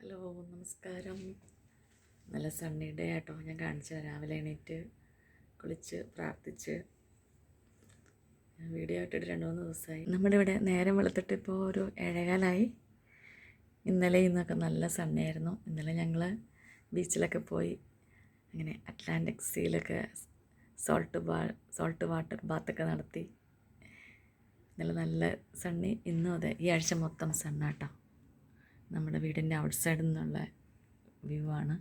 Hello, നമസ്കാരം. നല്ല Sunny day ആട്ടോ. ഞാൻ കാണിച്ചു രാവിലെ എണീറ്റ് കുളിച്ച് പ്രാർത്ഥിച്ച് വീഡിയോ ഇട്ടിട്ട് 2-3 ദിവസമായി. നമ്മുടെ ഇവിടെ നേരം വെളുത്തിട്ട് ഇപ്പോൾ ഒരു 7:15. ഇന്നലെ ഇന്നൊക്കെ നല്ല സണ്ണയായിരുന്നു. ഇന്നലെ ഞങ്ങൾ ബീച്ചിലൊക്കെ പോയി അങ്ങനെ അറ്റ്ലാന്റിക് സീയിലൊക്കെ സോൾട്ട് വാട്ടർ ബാത്തൊക്കെ നടത്തി. ഇന്നലെ നല്ല സണ്ണി. ഇന്നും അതെ, ഈ ആഴ്ച മൊത്തം സണ്ണാട്ടോ. നമ്മുടെ വീടിൻ്റെ ഔട്ട് സൈഡിൽ നിന്നുള്ള വ്യൂ ആണ്.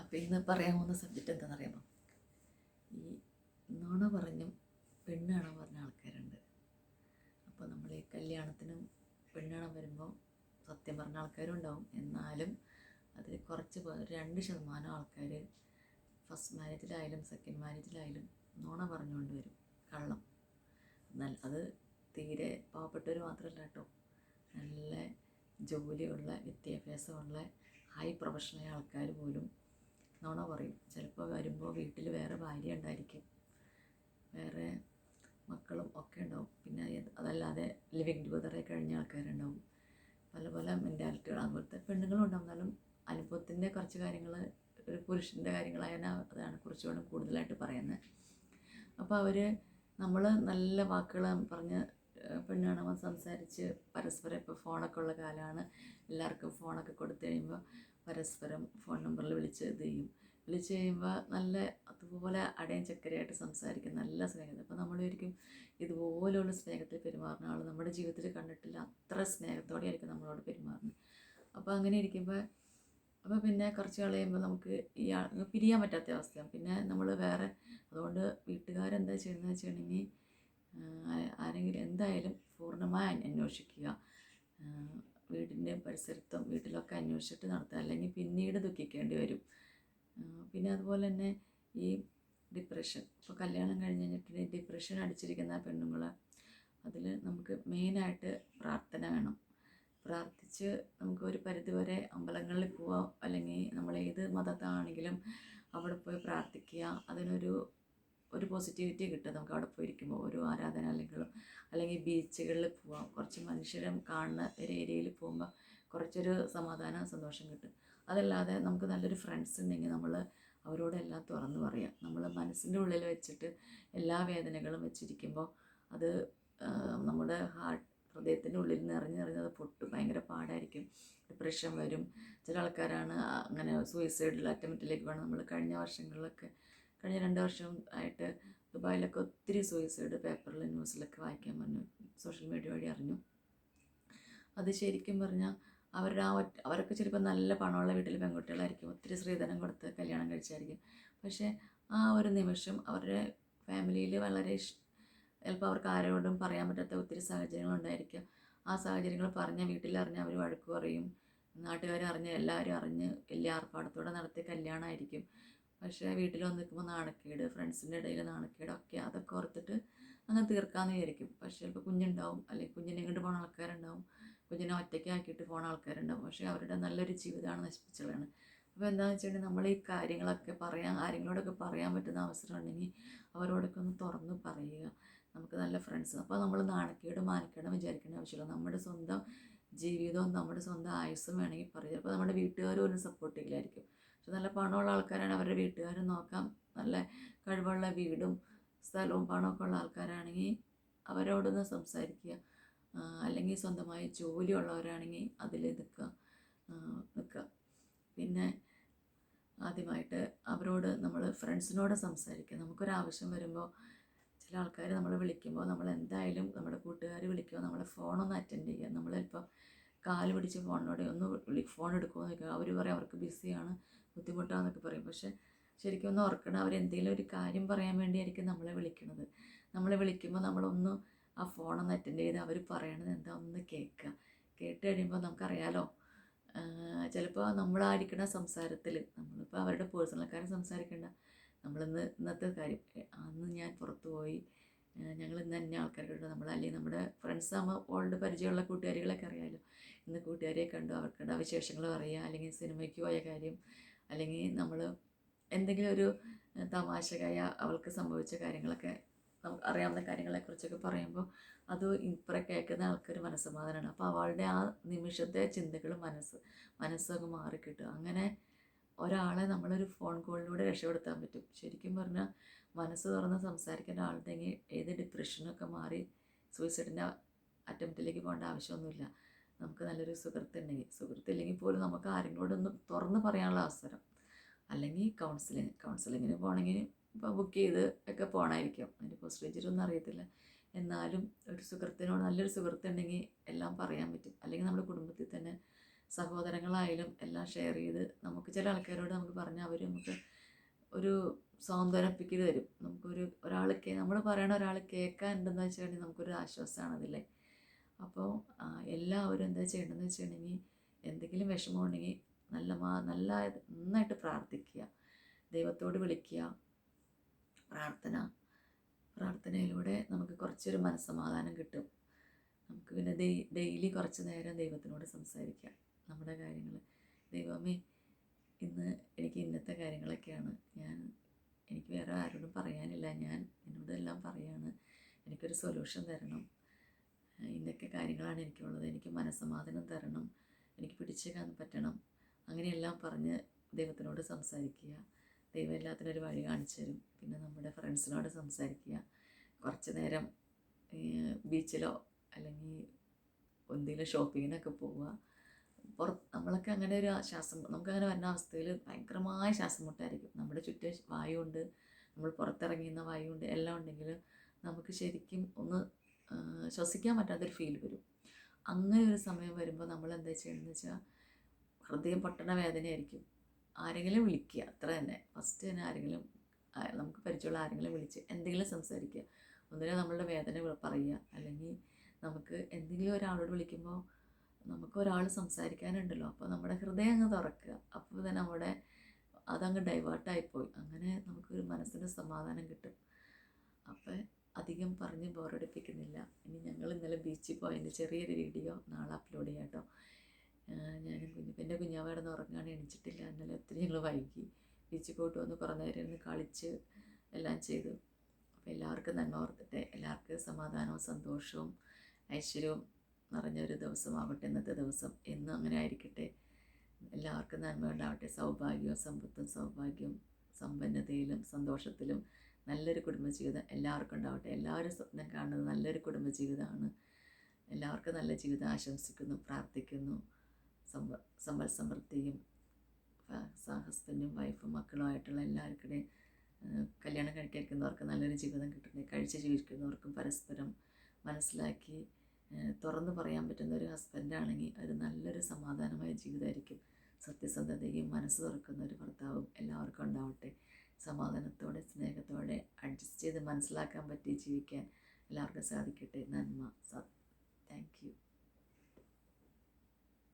അപ്പോൾ ഇന്ന് പറയാൻ പോകുന്ന സബ്ജക്റ്റ് എന്താണെന്നറിയാമോ? ഈ നുണ പറഞ്ഞും പെണ്ണ് കാണാൻ പറഞ്ഞ ആൾക്കാരുണ്ട്. അപ്പോൾ നമ്മൾ ഈ കല്യാണത്തിനും പെണ്ണ് കാണാൻ വരുമ്പോൾ സത്യം പറഞ്ഞ ആൾക്കാരും ഉണ്ടാവും. എന്നാലും അതിൽ കുറച്ച് 2% ആൾക്കാർ ഫസ്റ്റ് മാരേജിലായാലും സെക്കൻഡ് മാരേജിലായാലും നുണ പറഞ്ഞുകൊണ്ട് വരും, കള്ളം. എന്നാൽ അത് തീരെ പാവപ്പെട്ടവർ മാത്രമല്ല കേട്ടോ, നല്ല ജോലിയുള്ള വിദ്യാഭ്യാസമുള്ള ഹൈ പ്രൊഫഷണൽ ആൾക്കാർ പോലും നുണ പറയും. ചിലപ്പോൾ വരുമ്പോൾ വീട്ടിൽ വേറെ ഭാര്യ ഉണ്ടായിരിക്കും, വേറെ മക്കളും ഒക്കെ ഉണ്ടാവും. പിന്നെ അതല്ലാതെ ലിവിങ് ടുഗദറെ കഴിഞ്ഞ ആൾക്കാരുണ്ടാവും. പല പല മെൻറ്റാലിറ്റികൾ. അതുപോലത്തെ പെണ്ണുങ്ങളും ഉണ്ടാവും. എന്നാലും അനുഭവത്തിൻ്റെ കുറച്ച് കാര്യങ്ങൾ, ഒരു പുരുഷൻ്റെ കാര്യങ്ങളായാലും അതാണ് കുറച്ചുകൂടെ കൂടുതലായിട്ട് പറയുന്നത്. അപ്പോൾ നമ്മൾ നല്ല വാക്കുകൾ പറഞ്ഞ് പെണ്ണ് കാണുമ്പോൾ സംസാരിച്ച് പരസ്പരം, ഇപ്പോൾ ഫോണൊക്കെ ഉള്ള കാലമാണ്, എല്ലാവർക്കും ഫോണൊക്കെ കൊടുത്തു കഴിയുമ്പോൾ പരസ്പരം ഫോൺ നമ്പറിൽ വിളിച്ച് കഴിയുമ്പോൾ നല്ല അതുപോലെ അടയും ചക്കരയായിട്ട് സംസാരിക്കും, നല്ല സ്നേഹം. അപ്പോൾ നമ്മൾ ഒരിക്കലും ഇതുപോലെയുള്ള സ്നേഹത്തിൽ പെരുമാറുന്ന ആൾ നമ്മുടെ ജീവിതത്തിൽ കണ്ടിട്ടില്ല. അത്ര സ്നേഹത്തോടെ ആയിരിക്കും നമ്മളോട് പെരുമാറുന്നത്. അപ്പോൾ അങ്ങനെ ഇരിക്കുമ്പോൾ പിന്നെ കുറച്ച് കഴിയുമ്പോൾ നമുക്ക് ഈ പിരിയാൻ പറ്റാത്ത അവസ്ഥയാണ്. പിന്നെ നമ്മൾ വേറെ, അതുകൊണ്ട് വീട്ടുകാരെന്താ ചെയ്യുന്നത് വെച്ചിട്ടുണ്ടെങ്കിൽ ആരെങ്കിലും എന്തായാലും പൂർണ്ണമായി അന്വേഷിക്കുക. വീടിൻ്റെ പരിസരത്തും വീട്ടിലൊക്കെ അന്വേഷിച്ചിട്ട് നടത്തുക, അല്ലെങ്കിൽ പിന്നീട് ദുഃഖിക്കേണ്ടി വരും. പിന്നെ അതുപോലെ തന്നെ ഈ ഡിപ്രഷൻ, ഇപ്പോൾ കല്യാണം കഴിഞ്ഞ് കഴിഞ്ഞിട്ടുണ്ടെങ്കിൽ ഡിപ്രഷൻ അടിച്ചിരിക്കുന്ന പെണ്ണുങ്ങൾ, അതിൽ നമുക്ക് മെയിനായിട്ട് പ്രാർത്ഥന വേണം. പ്രാർത്ഥിച്ച് നമുക്ക് ഒരു പരിധിവരെ അമ്പലങ്ങളിൽ പോവാം, അല്ലെങ്കിൽ നമ്മൾ ഏത് മതത്താണെങ്കിലും അവിടെ പോയി പ്രാർത്ഥിക്കുക. അതിനൊരു പോസിറ്റിവിറ്റി കിട്ടും നമുക്ക് അവിടെ പോയിരിക്കുമ്പോൾ. ഒരു ആരാധനാലയങ്ങളും അല്ലെങ്കിൽ ബീച്ചുകളിൽ പോവാം, കുറച്ച് മനുഷ്യരെ കാണുന്ന ഒരു ഏരിയയിൽ പോകുമ്പോൾ കുറച്ചൊരു സമാധാനം സന്തോഷം കിട്ടും. അതല്ലാതെ നമുക്ക് നല്ലൊരു ഫ്രണ്ട്സ് ഉണ്ടെങ്കിൽ നമ്മൾ അവരോടെല്ലാം തുറന്നു പറയാം. നമ്മൾ മനസ്സിൻ്റെ ഉള്ളിൽ വെച്ചിട്ട് എല്ലാ വേദനകളും വെച്ചിരിക്കുമ്പോൾ അത് നമ്മുടെ ഹൃദയത്തിൻ്റെ ഉള്ളിൽ നിറഞ്ഞത് പൊട്ടും, ഭയങ്കര പാടായിരിക്കും, ഡിപ്രഷൻ വരും. ചില ആൾക്കാരാണ് അങ്ങനെ സൂയിസൈഡിൽ അറ്റംപ്റ്റിലേക്ക് വേണം. നമ്മൾ കഴിഞ്ഞ 2 വർഷം ആയിട്ട് ദുബായിലൊക്കെ ഒത്തിരി സൂയിസൈഡ് പേപ്പറിൽ ന്യൂസിലൊക്കെ വായിക്കാൻ പറഞ്ഞു, സോഷ്യൽ മീഡിയ വഴി അറിഞ്ഞു. അത് ശരിക്കും പറഞ്ഞാൽ അവരൊക്കെ ചിലപ്പോൾ നല്ല പണമുള്ള വീട്ടിൽ പെൺകുട്ടികളായിരിക്കും, ഒത്തിരി സ്ത്രീധനം കൊടുത്ത് കല്യാണം കഴിച്ചായിരിക്കും. പക്ഷേ ആ ഒരു നിമിഷം അവരുടെ ഫാമിലിയിൽ വളരെ ചിലപ്പോൾ അവർക്ക് ആരോടും പറയാൻ പറ്റാത്ത ഒത്തിരി സാഹചര്യങ്ങളുണ്ടായിരിക്കും. ആ സാഹചര്യങ്ങൾ വീട്ടിലറിഞ്ഞ് അവർ വഴക്ക് പറയും, നാട്ടുകാരറിഞ്ഞ് എല്ലാവരും അറിഞ്ഞ് വലിയ ആർഭാടത്തോടെ നടത്തിയ കല്യാണമായിരിക്കും. പക്ഷേ വീട്ടിൽ വന്ന് നിൽക്കുമ്പോൾ നാണക്കേട്, ഫ്രണ്ട്സിൻ്റെ ഇടയിൽ നാണക്കേടൊക്കെ, അതൊക്കെ ഓർത്തിട്ട് അങ്ങനെ തീർക്കാമെന്ന് വിചാരിക്കും. പക്ഷേ ചിലപ്പോൾ കുഞ്ഞുണ്ടാവും, അല്ലെങ്കിൽ കുഞ്ഞിനെ കൊണ്ട് പോകുന്ന ആൾക്കാരുണ്ടാവും, കുഞ്ഞിനെ ഒറ്റയ്ക്കാക്കിയിട്ട് പോകുന്ന ആൾക്കാരുണ്ടാവും. പക്ഷേ അവരുടെ നല്ലൊരു ജീവിതമാണ് നശിപ്പിച്ചതാണ്. അപ്പോൾ എന്താണെന്ന് വെച്ചിട്ടുണ്ടെങ്കിൽ നമ്മൾ ഈ കാര്യങ്ങളൊക്കെ ആരെങ്കിലോടൊക്കെ പറയാൻ പറ്റുന്ന അവസരം ഉണ്ടെങ്കിൽ അവരോടൊക്കെ ഒന്ന് തുറന്ന് പറയുക. നമുക്ക് നല്ല ഫ്രണ്ട്സ്. അപ്പോൾ നമ്മൾ നാണക്കേടും മാനക്കേടും വിചാരിക്കേണ്ട ആവശ്യമില്ല. നമ്മുടെ സ്വന്തം ജീവിതവും നമ്മുടെ സ്വന്തം ആയുസ്സും വേണമെങ്കിൽ പറയുക. അപ്പോൾ നമ്മുടെ വീട്ടുകാരും ഒരു സപ്പോർട്ട് ചെയ്യില്ലായിരിക്കും. പക്ഷെ നല്ല പണമുള്ള ആൾക്കാരാണ്, അവരുടെ വീട്ടുകാരും നോക്കാം. നല്ല കഴിവുള്ള വീടും സ്ഥലവും പണമൊക്കെ ഉള്ള ആൾക്കാരാണെങ്കിൽ അവരോടൊന്ന് സംസാരിക്കുക. അല്ലെങ്കിൽ സ്വന്തമായി ജോലിയുള്ളവരാണെങ്കിൽ അതിൽ നിൽക്കുക. പിന്നെ ആദ്യമായിട്ട് അവരോട് നമ്മൾ ഫ്രണ്ട്സിനോട് സംസാരിക്കുക. നമുക്കൊരാവശ്യം വരുമ്പോൾ ചില ആൾക്കാർ നമ്മൾ വിളിക്കുമ്പോൾ നമ്മൾ എന്തായാലും, നമ്മുടെ കൂട്ടുകാർ വിളിക്കുമ്പോൾ നമ്മളെ ഫോണൊന്ന് അറ്റൻഡ് ചെയ്യുക. നമ്മൾ ചിലപ്പോൾ കാല് പിടിച്ച് ഫോൺ എടുക്കുമോ എന്നൊക്കെ അവർ പറയും, അവർക്ക് ബിസിയാണ്, ബുദ്ധിമുട്ടാണെന്നൊക്കെ പറയും. പക്ഷേ ശരിക്കും ഒന്ന് ഓർക്കണം, അവരെന്തെങ്കിലും ഒരു കാര്യം പറയാൻ വേണ്ടിയായിരിക്കും നമ്മളെ വിളിക്കുന്നത്. നമ്മളെ വിളിക്കുമ്പോൾ നമ്മളൊന്ന് ആ ഫോണൊന്ന് അറ്റൻഡ് ചെയ്ത് അവർ പറയണത് എന്താ ഒന്ന് കേൾക്കുക. കേട്ട് കഴിയുമ്പോൾ നമുക്കറിയാലോ, ചിലപ്പോൾ നമ്മളായിരിക്കുന്ന സംസാരത്തിൽ, നമ്മളിപ്പോൾ അവരുടെ പേഴ്സണൽ കാര്യം സംസാരിക്കേണ്ട, ഇന്നത്തെ കാര്യം, അന്ന് ഞാൻ പുറത്തു പോയി, ഞങ്ങൾ ഇന്ന് തന്നെ ആൾക്കാരുടെ അല്ലെങ്കിൽ നമ്മുടെ ഫ്രണ്ട്സ് ആകുമ്പോൾ ഓൾഡ് പരിചയമുള്ള കൂട്ടുകാരികളൊക്കെ അറിയാമല്ലോ, ഇന്ന് കൂട്ടുകാരിയെ കണ്ടു, അവർക്കുടെ വിശേഷങ്ങൾ പറയുക, അല്ലെങ്കിൽ സിനിമയ്ക്ക് പോയ കാര്യം, അല്ലെങ്കിൽ നമ്മൾ എന്തെങ്കിലും ഒരു തമാശകായ അവൾക്ക് സംഭവിച്ച കാര്യങ്ങളൊക്കെ നമുക്ക് അറിയാവുന്ന കാര്യങ്ങളെക്കുറിച്ചൊക്കെ പറയുമ്പോൾ അത് ഇപ്പറ കേൾക്കുന്ന ആൾക്കൊരു മനസ്സമാധാനമാണ്. അപ്പോൾ അവളുടെ ആ നിമിഷത്തെ ചിന്തകൾ മനസ്സൊക്കെ മാറിക്കിട്ടും. അങ്ങനെ ഒരാളെ നമ്മളൊരു ഫോൺ കോളിലൂടെ രക്ഷപ്പെടുത്താൻ പറ്റും. ശരിക്കും പറഞ്ഞാൽ മനസ്സ് തുറന്ന് സംസാരിക്കേണ്ട ആളുണ്ടെങ്കിൽ ഏത് ഡിപ്രഷനൊക്കെ മാറി സൂയിസൈഡിൻ്റെ അറ്റംപ്റ്റിലേക്ക് പോകേണ്ട ആവശ്യമൊന്നുമില്ല. നമുക്ക് നല്ലൊരു സുഹൃത്തില്ലെങ്കിൽ പോലും നമുക്ക് ആരെങ്കിലോടൊന്ന് തുറന്ന് പറയാനുള്ള അവസരം, അല്ലെങ്കിൽ കൗൺസിലിങ്ങിന് പോകണമെങ്കിൽ ഇപ്പോൾ ബുക്ക് ചെയ്ത് ഒക്കെ പോകണമായിരിക്കും. അതിൻ്റെ പ്രൊസീജിയറൊന്നും അറിയത്തില്ല. എന്നാലും നല്ലൊരു സുഹൃത്തുണ്ടെങ്കിൽ എല്ലാം പറയാൻ പറ്റും. അല്ലെങ്കിൽ നമ്മുടെ കുടുംബത്തിൽ തന്നെ സഹോദരങ്ങളായാലും എല്ലാം ഷെയർ ചെയ്ത് നമുക്ക് ചില ആൾക്കാരോട് നമുക്ക് പറഞ്ഞാൽ അവർ നമുക്ക് ഒരു സാന്ത്വനപ്പിക്കൽ തരും. നമ്മൾ പറയണ ഒരാൾ കേൾക്കാനുണ്ടെന്ന് വെച്ചിട്ടുണ്ടെങ്കിൽ നമുക്കൊരു ആശ്വാസമാണ് അതില്ലേ. അപ്പോൾ എല്ലാവരും എന്താ ചെയ്യേണ്ടതെന്ന് വെച്ചിട്ടുണ്ടെങ്കിൽ എന്തെങ്കിലും വിഷമമുണ്ടെങ്കിൽ നന്നായിട്ട് പ്രാർത്ഥിക്കുക, ദൈവത്തോട് വിളിക്കുക. പ്രാർത്ഥനയിലൂടെ നമുക്ക് കുറച്ചൊരു മനസ്സമാധാനം കിട്ടും. നമുക്ക് പിന്നെ ഡെയിലി കുറച്ച് നേരം ദൈവത്തിനോട് സംസാരിക്കാം നമ്മുടെ കാര്യങ്ങൾ. ദൈവമേ, ഇന്ന് എനിക്ക് ഇന്നത്തെ കാര്യങ്ങളൊക്കെയാണ്, എനിക്ക് വേറെ ആരോടും പറയാനില്ല, ഞാൻ എന്നോടെല്ലാം പറയാണ്, എനിക്കൊരു സൊല്യൂഷൻ തരണം, ഇന്നൊക്കെ കാര്യങ്ങളാണ് എനിക്കുള്ളത്, എനിക്ക് മനസ്സമാധാനം തരണം, എനിക്ക് പിടിച്ചേക്കാൻ പറ്റണം. അങ്ങനെയെല്ലാം പറഞ്ഞ് ദൈവത്തിനോട് സംസാരിക്കുക. ദൈവം എല്ലാത്തിനൊരു വഴി കാണിച്ചു തരും. പിന്നെ നമ്മുടെ ഫ്രണ്ട്സിനോട് സംസാരിക്കുക. കുറച്ച് നേരം ബീച്ചിലോ അല്ലെങ്കിൽ എന്തെങ്കിലും ഷോപ്പിങ്ങിനൊക്കെ പോവുക. നമ്മളൊക്കെ അങ്ങനെ ഒരു നമുക്കങ്ങനെ വരുന്ന അവസ്ഥയിൽ ഭയങ്കരമായ ശ്വാസം മുട്ടായിരിക്കും. നമ്മുടെ ചുറ്റും വായുണ്ട്, നമ്മൾ പുറത്തിറങ്ങിയുന്ന വായുണ്ട്, എല്ലാം ഉണ്ടെങ്കിൽ നമുക്ക് ശരിക്കും ഒന്ന് ശ്വസിക്കാൻ പറ്റാത്തൊരു ഫീൽ വരും. അങ്ങനെ ഒരു സമയം വരുമ്പോൾ നമ്മൾ എന്താ ചെയ്യണമെന്ന് വെച്ചാൽ, ഹൃദയം പൊട്ടണ വേദനയായിരിക്കും. ആരെങ്കിലും വിളിക്കുക, അത്ര തന്നെ. ഫസ്റ്റ് തന്നെ നമുക്ക് പരിചയമുള്ള ആരെങ്കിലും വിളിച്ച് എന്തെങ്കിലും സംസാരിക്കുക. ഒന്നിനും നമ്മളുടെ വേദന പറയുക. അല്ലെങ്കിൽ നമുക്ക് എന്തെങ്കിലും ഒരാളോട് വിളിക്കുമ്പോൾ നമുക്കൊരാൾ സംസാരിക്കാനുണ്ടല്ലോ, അപ്പോൾ നമ്മുടെ ഹൃദയം അങ്ങ് തുറക്കുക. അപ്പോൾ തന്നെ അതങ്ങ് ഡൈവേർട്ടായിപ്പോയി. അങ്ങനെ നമുക്കൊരു മനസ്സിന് സമാധാനം കിട്ടും. അപ്പോൾ അധികം പറഞ്ഞ് ബോറടിപ്പിക്കുന്നില്ല. ഇനി ഞങ്ങൾ ഇന്നലെ ബീച്ചിൽ പോയതിൻ്റെ ചെറിയൊരു വീഡിയോ നാളെ അപ്ലോഡ് ചെയ്യാം കേട്ടോ. എൻ്റെ കുഞ്ഞാവ കിടന്ന് ഉറങ്ങാൻ എണീച്ചിട്ടില്ല. ഇന്നലെ ഒത്തിരി ഞങ്ങൾ വൈകി. ബീച്ചിൽ പോയിട്ട് വന്ന് കുറേ നേരം ഇരുന്ന് കളിച്ച് എല്ലാം ചെയ്തു. അപ്പോൾ എല്ലാവർക്കും നന്മ ഓർത്തിട്ടെ, എല്ലാവർക്കും സമാധാനവും സന്തോഷവും ഐശ്വര്യവും നിറഞ്ഞൊരു ദിവസമാവട്ടെ ഇന്നത്തെ ദിവസം. എന്നും അങ്ങനെ ആയിരിക്കട്ടെ. എല്ലാവർക്കും നന്മ ഉണ്ടാവട്ടെ. സൗഭാഗ്യവും സമ്പത്തും സമ്പന്നതയിലും സന്തോഷത്തിലും നല്ലൊരു കുടുംബജീവിതം എല്ലാവർക്കും ഉണ്ടാവട്ടെ. എല്ലാവരും സ്വപ്നം കാണുന്നത് നല്ലൊരു കുടുംബജീവിതമാണ്. എല്ലാവർക്കും നല്ല ജീവിതം ആശംസിക്കുന്നു, പ്രാർത്ഥിക്കുന്നു. സമ്പൽ സമൃദ്ധിയും ഹസ്ബൻഡും വൈഫും മക്കളുമായിട്ടുള്ള എല്ലാവർക്കും കല്യാണം കഴിക്കുന്നവർക്ക് നല്ലൊരു ജീവിതം കിട്ടണേ. കഴിച്ച് ജീവിക്കുന്നവർക്കും പരസ്പരം മനസ്സിലാക്കി തുറന്നു പറയാൻ പറ്റുന്ന ഒരു ഹസ്ബൻഡാണെങ്കിൽ അത് നല്ലൊരു സമാധാനമായ ജീവിതമായിരിക്കും. സത്യസന്ധതയും മനസ്സ് തുറക്കുന്ന ഒരു ഭർത്താവും എല്ലാവർക്കും ഉണ്ടാവട്ടെ. സമാധാനത്തോടെ സ്നേഹത്തോടെ അഡ്ജസ്റ്റ് ചെയ്ത് മനസ്സിലാക്കാൻ പറ്റി ജീവിക്കാൻ എല്ലാവർക്കും സാധിക്കട്ടെ. നന്മ.